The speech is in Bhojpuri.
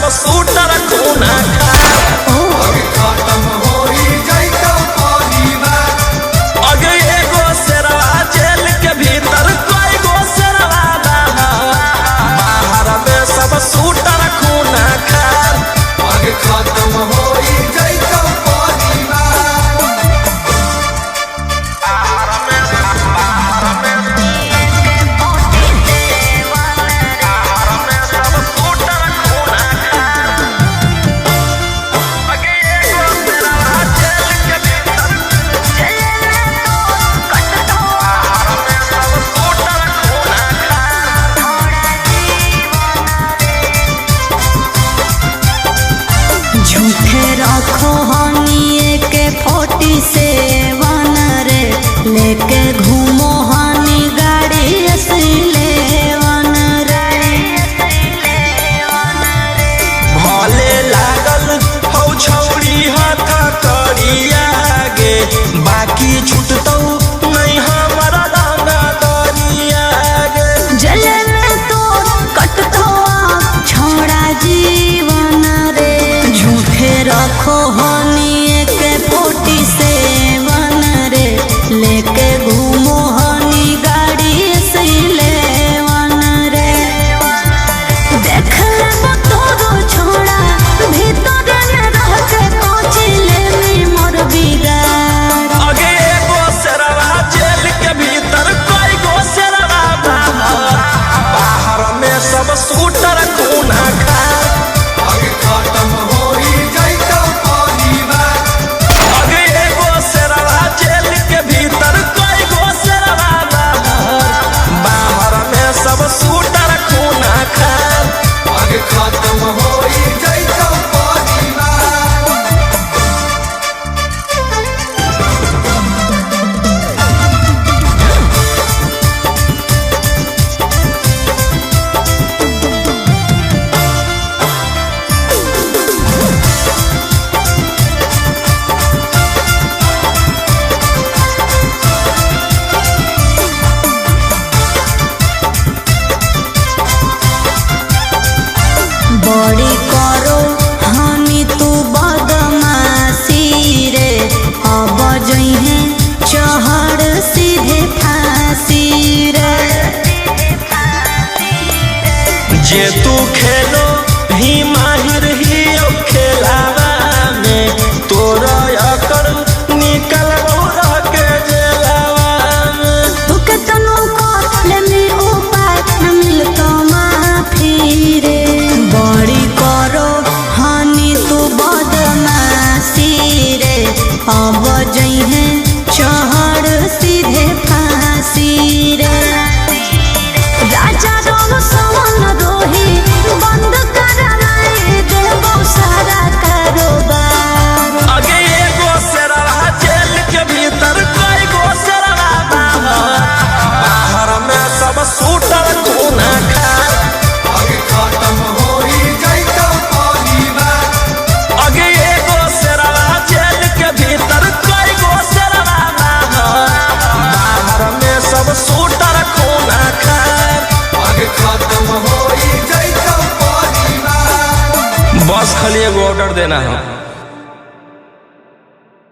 सब सूटर खूना खत्म होई जाइतो परिवार। अगे एगो शेरवा जेल के भीतर कोई गो शेरवा बाहर में सब सूटर खूना खार। आगे खत्म होई जाइतो रखो हनी के 47 रे लेके घूमो हनी गाड़ी असलेवन रे। भले लागल हौ छौरी हाथ करिया गे बाकी छूटतौ नहीं हमारा दाना दरिया गे। जले में तो कटतो छोड़ा जीवन रे झूठे रखो हनी के 47 रे लेके घूमो हनी गाड़ी असलेवन रे। देख ले तोरो छोड़ा भीतर में रह के पहुंचले में मोर बिगाड़। अगे एगो शेरवा जेल के भीतर कोई गो शेरवा बाहर में सब सूटर खूना खार। आगे खत्म होई जाइतो परिवार। अगे एगो शेरवा जेल के भीतर कोई गो शेरवा बाहर में सब सूटर खूना खार। आगे खत्म होई जाइतो परिवार। बड़ी करो हनी तू बदमाशी रे अब जइहे चढ़ सीधे फांसी रे। जे तू खेलो ही माहिर ही खेलावा में तोरा अकड़ निकल रह के जेलावा में। तू के तनु को लेनी उपाय न मिलतो माफी रे। बड़ी करो हनी तू बदमाशी रे अब जइहे चढ़ सीधे फांसी रे। राजा रोम सवन रोही बंद कराए देबो सारा कारोबार। अगे एगो शेरवा जेल के भीतर कोई गो शेरवा बाहर में सब सूटर खूना खार। आगे खत्म होई जाइतो परिवार। अगे एगो शेरवा जेल के भीतर कोई गो शेरवा बाहर में सब सूटर खूना खार। आगे खत्म होई जाइतो परिवार। बस खाली एगो ऑर्डर देना है।